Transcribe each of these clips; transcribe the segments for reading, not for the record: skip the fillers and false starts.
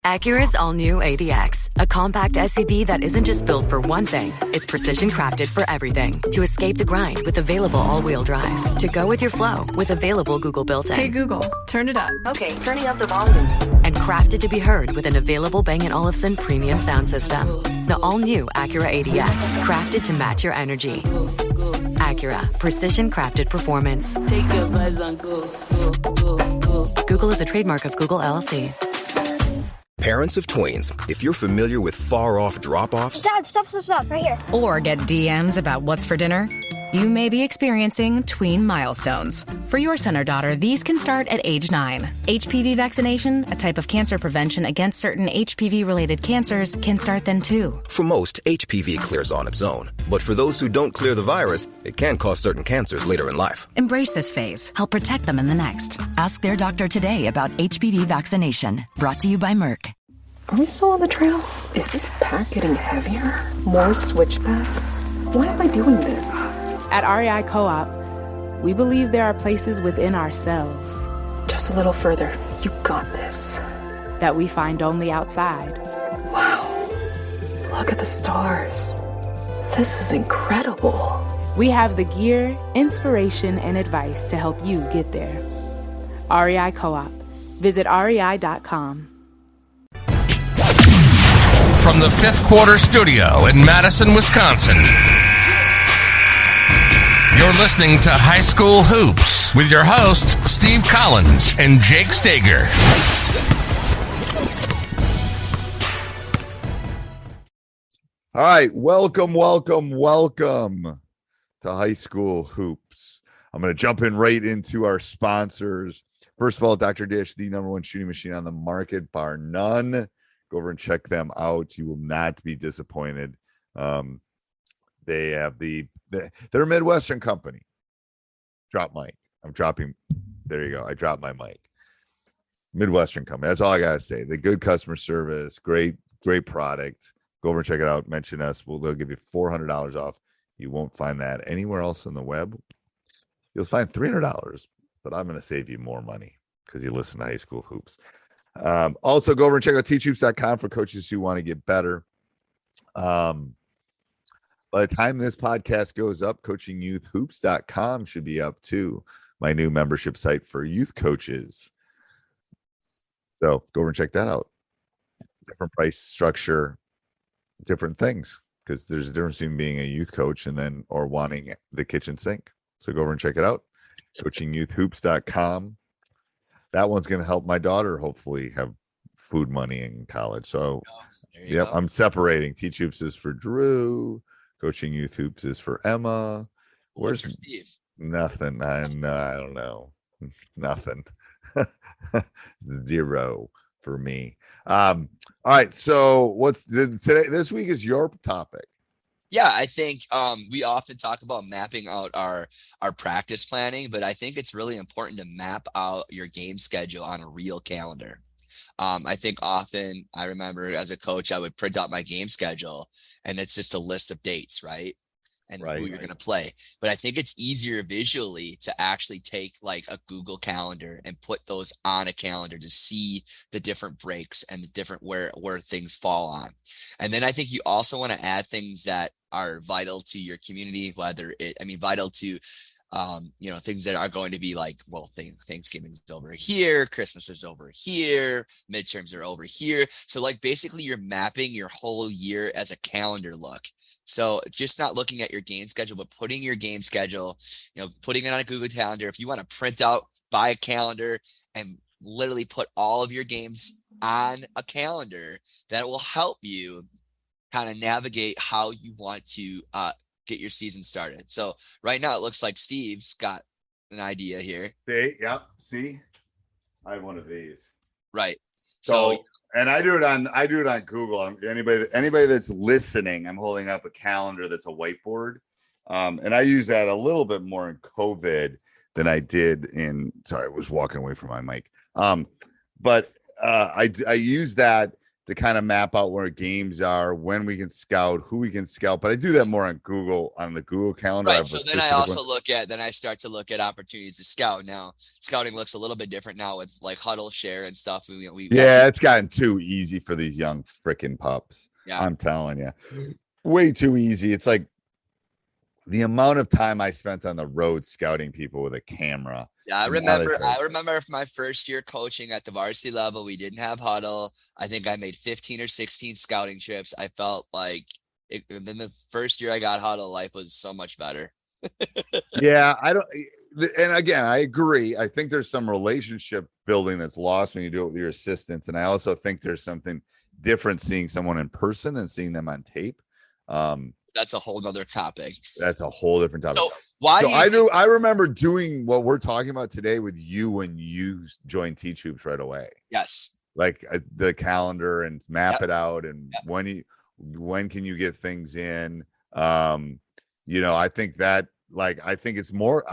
Acura's all-new ADX, a compact SUV that isn't just built for one thing, it's precision crafted for everything. To escape the grind with available all-wheel drive. To go with your flow with available Google built-in. Hey Google, turn it up. Okay, turning up the volume. And crafted to be heard with an available Bang & Olufsen premium sound system. The all-new Acura ADX, crafted to match your energy. Acura, precision crafted performance. Take your vibes on go. Google is a trademark of Google LLC. Parents of tweens, if you're familiar with far-off drop-offs... Dad, stop, right here. Or get DMs about what's for dinner, you may be experiencing tween milestones. For your son or daughter, these can start at age 9. HPV vaccination, a type of cancer prevention against certain HPV-related cancers, can start then too. For most, HPV clears on its own. But for those who don't clear the virus, it can cause certain cancers later in life. Embrace this phase. Help protect them in the next. Ask their doctor today about HPV vaccination. Brought to you by Merck. Are we still on the trail? Is this pack getting heavier? More switchbacks? Why am I doing this? At REI Co-op, we believe there are places within ourselves. Just a little further. You got this. That we find only outside. Wow. Look at the stars. This is incredible. We have the gear, inspiration, and advice to help you get there. REI Co-op. Visit rei.com. From the Fifth Quarter Studio in Madison, Wisconsin, you're listening to High School Hoops with your hosts, Steve Collins and Jake Stager. All right, welcome to High School Hoops. I'm going to jump in right into our sponsors. First of all, Dr. Dish, the number one shooting machine on the market, bar none. Go over and check them out. You will not be disappointed. They have they're a Midwestern company. Drop mic. There you go. I dropped my mic. Midwestern company. That's all I gotta say. The good customer service, great product. Go over and check it out. Mention us. They'll give you $400 off. You won't find that anywhere else on the web. You'll find $300, but I'm going to save you more money because you listen to High School Hoops. Also, go over and check out teachhoops.com for coaches who want to get better. By the time this podcast goes up, coachingyouthhoops.com should be up too. My new membership site for youth coaches. So go over and check that out. Different price structure, different things, because there's a difference between being a youth coach or wanting the kitchen sink. So go over and check it out. coachingyouthhoops.com. That one's going to help my daughter hopefully have food money in college. So, yep, I'm separating. Teach Hoops is for Drew. Coaching Youth Hoops is for Emma. Where's for Steve? Nothing. I don't know. Nothing. Zero for me. All right. So this week is your topic. Yeah, I think we often talk about mapping out our practice planning, but I think it's really important to map out your game schedule on a real calendar. I think often I remember as a coach, I would print out my game schedule and it's just a list of dates, right? And who you're going to play. But I think it's easier visually to actually take like a Google calendar and put those on a calendar to see the different breaks and the different where things fall on. And then I think you also want to add things that are vital to your community, vital to things that are going to be like, well, Thanksgiving is over here, Christmas is over here, midterms are over here. So like basically you're mapping your whole year as a calendar look. So just not looking at your game schedule, but putting your game schedule, putting it on a Google Calendar. If you want to print out, buy a calendar and literally put all of your games on a calendar, that will help you kind of navigate how you want to get your season started. So right now it looks like Steve's got an idea here. See, I have one of these. Right. So and I do it on Google. Anybody that's listening, I'm holding up a calendar that's a whiteboard. And I use that a little bit more in COVID than I did I was walking away from my mic. But I use that to kind of map out where games are, when we can scout, who we can scout. But I do that more on the Google calendar. Right. So then I start to look at opportunities to scout. Now, scouting looks a little bit different now with like Huddle Share and stuff. It's gotten too easy for these young freaking pups. Yeah. I'm telling you, way too easy. It's like the amount of time I spent on the road scouting people with a camera. Yeah, I remember my first year coaching at the varsity level, we didn't have Huddle. I think I made 15 or 16 scouting trips. I felt like then the first year I got Huddle, life was so much better. Yeah, and again, I agree. I think there's some relationship building that's lost when you do it with your assistants. And I also think there's something different seeing someone in person and seeing them on tape. That's a whole nother topic. That's a whole different topic. So I remember doing what we're talking about today with you when you joined Teach Hoops right away. Yes. Like the calendar and map it out, and when can you get things in? I think that I think it's more.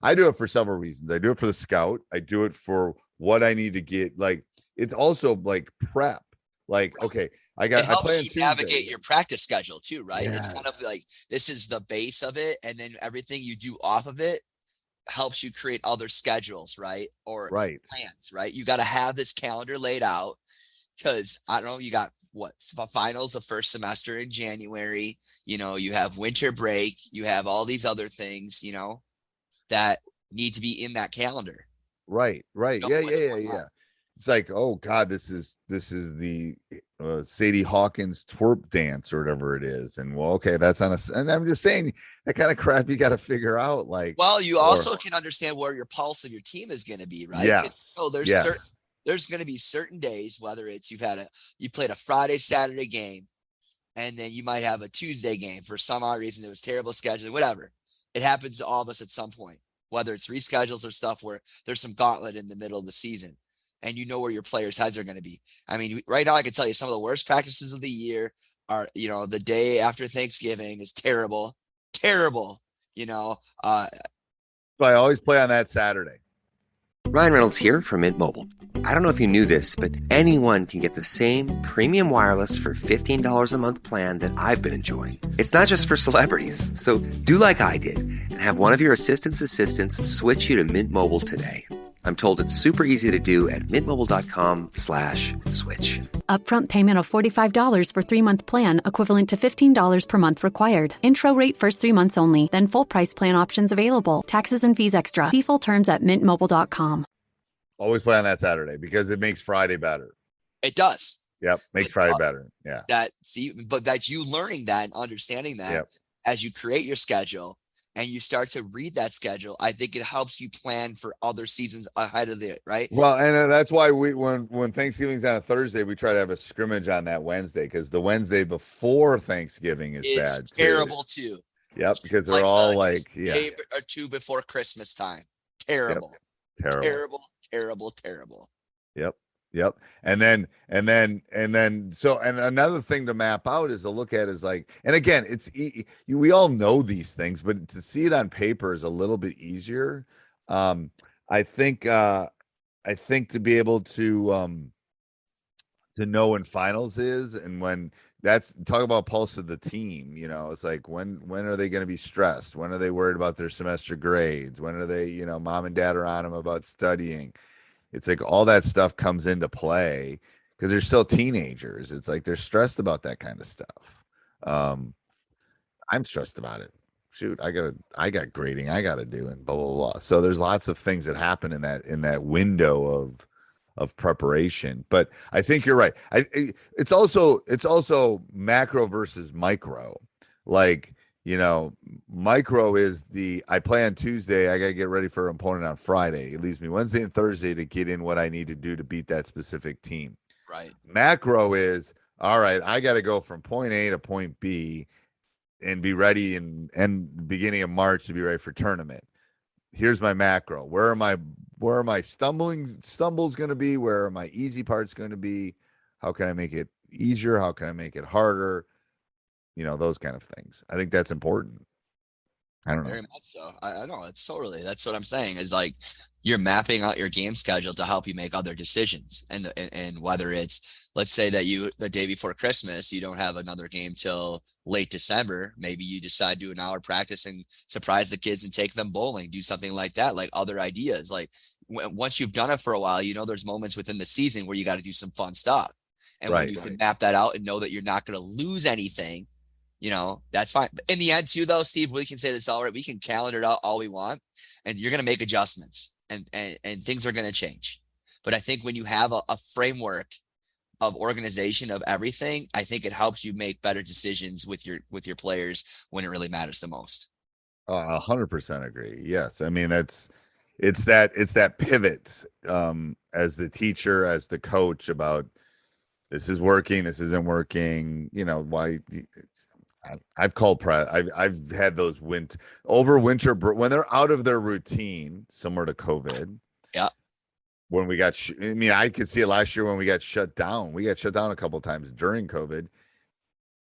I do it for several reasons. I do it for the scout. I do it for what I need to get. Like it's also like prep. Like okay. It helps you navigate your practice schedule too, right? Yeah. It's kind of like this is the base of it, and then everything you do off of it helps you create other schedules, right? Or plans, right? You got to have this calendar laid out because I don't know, you got finals the first semester in January, you have winter break, you have all these other things, that need to be in that calendar. Right. Yeah. It's like, oh God, this is the Sadie Hawkins twerp dance or whatever it is, and okay, that's on and I'm just saying that kind of crap you got to figure out. Like, well, you also can understand where your pulse of your team is going to be, right? Yes. There's going to be certain days, whether it's you played a Friday, Saturday game, and then you might have a Tuesday game for some odd reason. It was terrible scheduling, whatever. It happens to all of us at some point, whether it's reschedules or stuff where there's some gauntlet in the middle of the season. And you know where your players' heads are going to be. I mean, right now I can tell you some of the worst practices of the year are, the day after Thanksgiving is terrible. So I always play on that Saturday. Ryan Reynolds here from Mint Mobile. I don't know if you knew this, but anyone can get the same premium wireless for $15 a month plan that I've been enjoying. It's not just for celebrities. So do like I did and have one of your assistants switch you to Mint Mobile today. I'm told it's super easy to do at mintmobile.com/switch. Upfront payment of $45 for 3-month plan, equivalent to $15 per month required. Intro rate first 3 months only, then full price plan options available. Taxes and fees extra. See full terms at mintmobile.com. Always play on that Saturday because it makes Friday better. It does. Yep, makes Friday better. Yeah. But that's you learning that and understanding that as you create your schedule. And you start to read that schedule, I think it helps you plan for other seasons ahead of it, right? Well, and that's why when Thanksgiving's on a Thursday, we try to have a scrimmage on that Wednesday because the Wednesday before Thanksgiving is bad. Terrible too. Yep, because they're all day or two before Christmas time. Terrible. Yep. Terrible. Yep. And then so another thing to map out is to look at is like, and again, we all know these things, but to see it on paper is a little bit easier. I think to be able to know when finals is and when that's talk about pulse of the team, it's like when are they going to be stressed? When are they worried about their semester grades? When are they, mom and dad are on them about studying? It's like all that stuff comes into play because they're still teenagers. It's like they're stressed about that kind of stuff. I'm stressed about it. Shoot, I got grading I got to do and blah, blah, blah. So there's lots of things that happen in that window of preparation. But I think you're right. It's also macro versus micro. Like, micro is I play on Tuesday. I got to get ready for an opponent on Friday. It leaves me Wednesday and Thursday to get in what I need to do to beat that specific team. Right. Macro is, all right, I got to go from point A to point B and be ready and beginning of March to be ready for tournament. Here's my macro. Where are my stumbles going to be? Where are my easy parts going to be? How can I make it easier? How can I make it harder? Those kind of things. I think that's important. I don't know. Very much so. I know. That's what I'm saying is like you're mapping out your game schedule to help you make other decisions. And whether it's, let's say that the day before Christmas, you don't have another game till late December. Maybe you decide to do an hour practice and surprise the kids and take them bowling, do something like that, like other ideas. Like once you've done it for a while, there's moments within the season where you got to do some fun stuff. And when you can map that out and know that you're not going to lose anything, that's fine. But in the end too, though, Steve, we can say this all right. We can calendar it out all we want, and you're going to make adjustments and things are going to change. But I think when you have a framework of organization of everything, I think it helps you make better decisions with your players when it really matters the most. 100% agree. Yes. I mean, it's that pivot as the teacher, as the coach about this is working, this isn't working, why. I've called I've had those winter when they're out of their routine, similar to COVID. Yeah. When we got, I could see it last year when we got shut down. We got shut down a couple of times during COVID.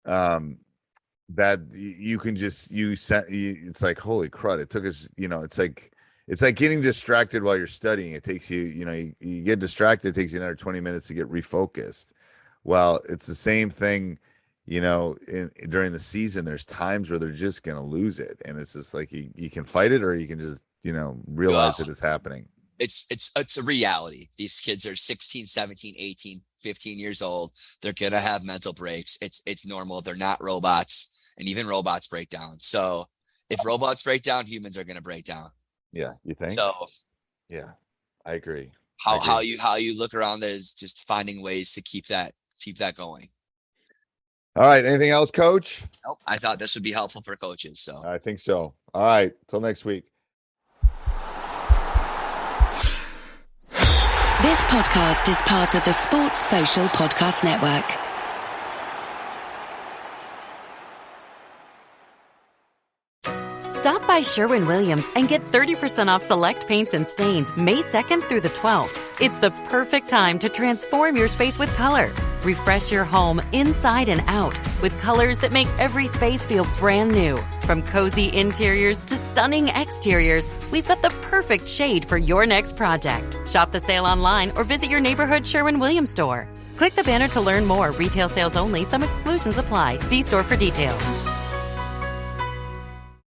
That you can just it's like, holy crud! It took us, it's like getting distracted while you're studying. It takes you, you get distracted. It takes you another 20 minutes to get refocused. Well, it's the same thing. During the season, there's times where they're just going to lose it. And it's just like, you can fight it or you can just, realize that it's happening. It's a reality. These kids are 16, 17, 18, 15 years old. They're going to have mental breaks. It's normal. They're not robots, and even robots break down. So if robots break down, humans are going to break down. Yeah. You think? So yeah, I agree. How you look around is just finding ways to keep that going. All right. Anything else, Coach? Nope. I thought this would be helpful for coaches. So I think so. All right. Till next week. This podcast is part of the Sports Social Podcast Network. Stop by Sherwin-Williams and get 30% off select paints and stains May 2nd through the 12th. It's the perfect time to transform your space with color. Refresh your home inside and out with colors that make every space feel brand new. From cozy interiors to stunning exteriors, we've got the perfect shade for your next project. Shop the sale online or visit your neighborhood Sherwin-Williams store. Click the banner to learn more. Retail sales only. Some exclusions apply. See store for details.